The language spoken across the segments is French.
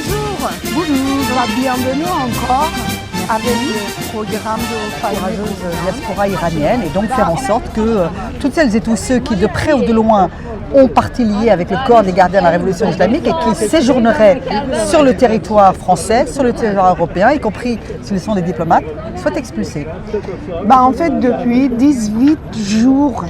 Bonjour, bienvenue encore avec le programme de courageuse diaspora iranienne et donc faire en sorte que toutes celles et tous ceux qui de près ou de loin ont partie liée avec le corps des gardiens de la révolution islamique et qui séjourneraient sur le territoire français, sur le territoire européen, y compris s'ils sont des diplomates, soient expulsés. En fait, depuis 18 jours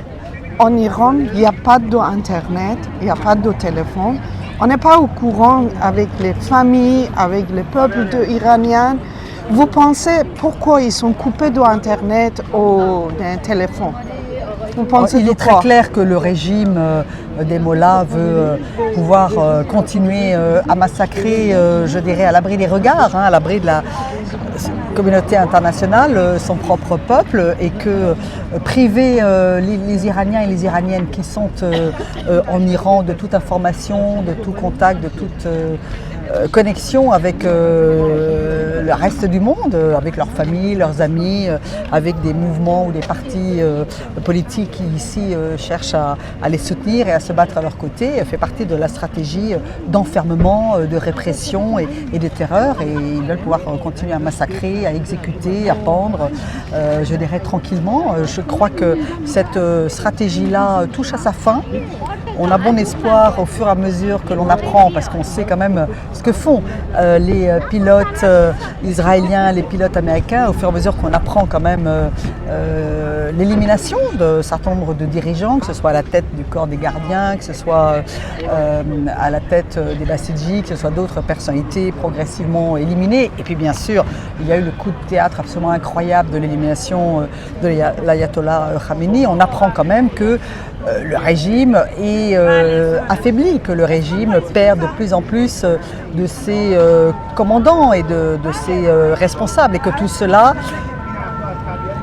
en Iran, il n'y a pas d'internet, il n'y a pas de téléphone. On n'est pas au courant avec les familles, avec le peuple iranien. Vous pensez pourquoi ils sont coupés d'internet ou d'un téléphone? Il est très clair que le régime des mollahs veut pouvoir continuer à massacrer, je dirais, à l'abri des regards, à l'abri de la communauté internationale, son propre peuple, et que priver les Iraniens et les Iraniennes qui sont en Iran de toute information, de tout contact, de toute connexion avec le reste du monde, avec leurs familles, leurs amis, avec des mouvements ou des partis politiques qui ici cherchent à les soutenir et à se battre à leur côté, fait partie de la stratégie d'enfermement, de répression et de terreur, et ils veulent pouvoir continuer à massacrer, à exécuter, à pendre, je dirais tranquillement. Je crois que cette stratégie-là touche à sa fin. On a bon espoir au fur et à mesure que l'on apprend, parce qu'on sait quand même ce que font les pilotes israéliens, les pilotes américains, au fur et à mesure qu'on apprend quand même l'élimination d'un certain nombre de dirigeants, que ce soit à la tête du corps des gardiens, que ce soit à la tête des Bassidji, que ce soit d'autres personnalités progressivement éliminées. Et puis bien sûr, il y a eu le coup de théâtre absolument incroyable de l'élimination de l'ayatollah Khamenei. On apprend quand même que le régime est affaibli, que le régime perd de plus en plus de ses commandants et de ses responsables, et que tout cela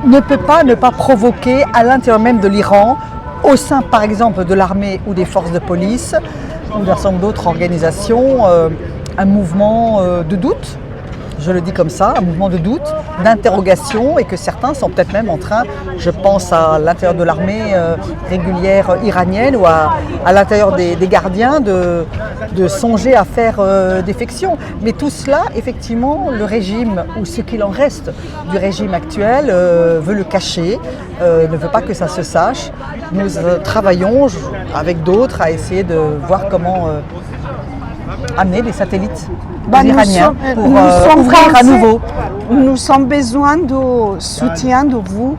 ne peut pas ne pas provoquer à l'intérieur même de l'Iran, au sein par exemple de l'armée ou des forces de police ou d'un certain nombre d'autres organisations, un mouvement de doute. Je le dis comme ça, un mouvement de doute, d'interrogation, et que certains sont peut-être même en train, je pense à l'intérieur de l'armée régulière iranienne ou à l'intérieur des gardiens, de songer à faire défection. Mais tout cela, effectivement, le régime, ou ce qu'il en reste du régime actuel, veut le cacher, ne veut pas que ça se sache. Nous travaillons avec d'autres à essayer de voir comment amener des satellites iraniens pour ouvrir à nouveau. Nous avons besoin de soutien de vous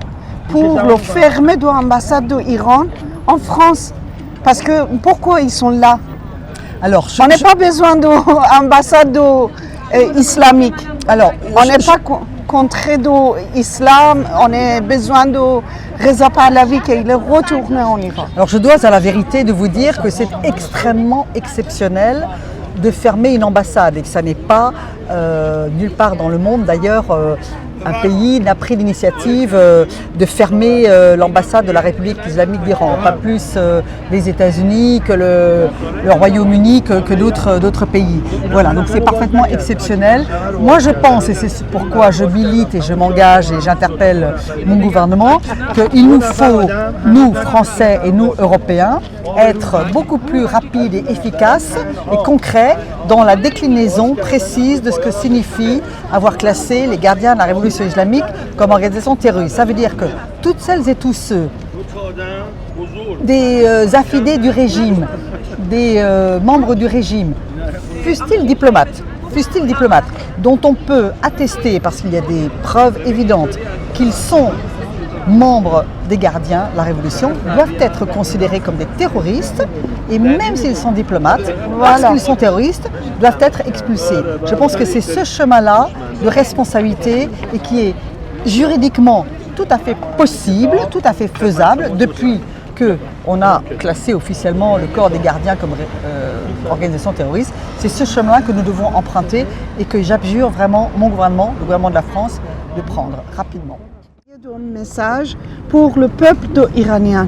pour le fermer de l'ambassade d'Iran en France. Parce que pourquoi ils sont là? Alors, on n'a pas besoin d'ambassade islamique. Alors, on n'est pas contre l'islam, on a besoin de Reza Pahlavi qui est retourné en Iran. Alors je dois à la vérité de vous dire que c'est extrêmement exceptionnel de fermer une ambassade, et que ça n'est pas nulle part dans le monde d'ailleurs un pays n'a pris l'initiative de fermer l'ambassade de la République islamique d'Iran, pas plus les États-Unis que le Royaume-Uni, que d'autres pays. Voilà, donc c'est parfaitement exceptionnel. Moi je pense, et c'est pourquoi je milite et je m'engage et j'interpelle mon gouvernement, qu'il nous faut, nous Français et nous Européens, être beaucoup plus rapides et efficaces et concrets dans la déclinaison précise de ce que signifie avoir classé les gardiens de la révolution islamique comme organisation terroriste. Ça veut dire que toutes celles et tous ceux des affidés du régime, des membres du régime, fussent-ils diplomates, dont on peut attester, parce qu'il y a des preuves évidentes, qu'ils sont membres des gardiens de la Révolution, doivent être considérés comme des terroristes, et même s'ils sont diplomates, parce qu'ils sont terroristes, doivent être expulsés. Je pense que c'est ce chemin-là de responsabilité, et qui est juridiquement tout à fait possible, tout à fait faisable, depuis qu'on a classé officiellement le corps des gardiens comme organisation terroriste. C'est ce chemin que nous devons emprunter, et que j'abjure vraiment mon gouvernement, le gouvernement de la France, de prendre rapidement. Un message pour le peuple iranien.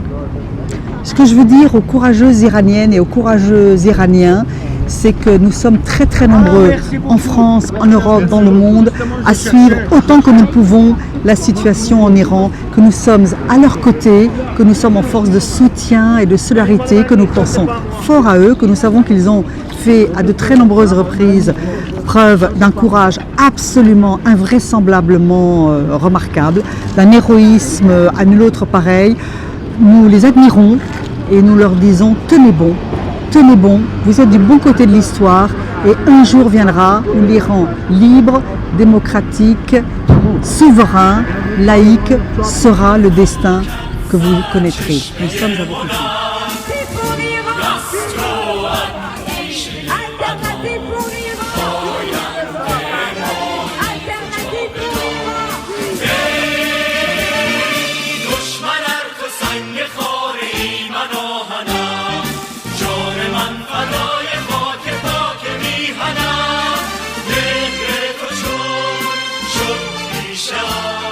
Ce que je veux dire aux courageuses iraniennes et aux courageux iraniens, c'est que nous sommes très très nombreux en France, en Europe, dans le monde, à suivre autant que nous pouvons la situation en Iran, que nous sommes à leur côté, que nous sommes en force de soutien et de solidarité, que nous pensons fort à eux, que nous savons qu'ils ont fait à de très nombreuses reprises preuve d'un courage absolument, invraisemblablement remarquable, d'un héroïsme à nul autre pareil. Nous les admirons et nous leur disons tenez bon, vous êtes du bon côté de l'histoire et un jour viendra où l'Iran libre, démocratique, souverain, laïque sera le destin que vous connaîtrez. Nous sommes à vos côtés. شد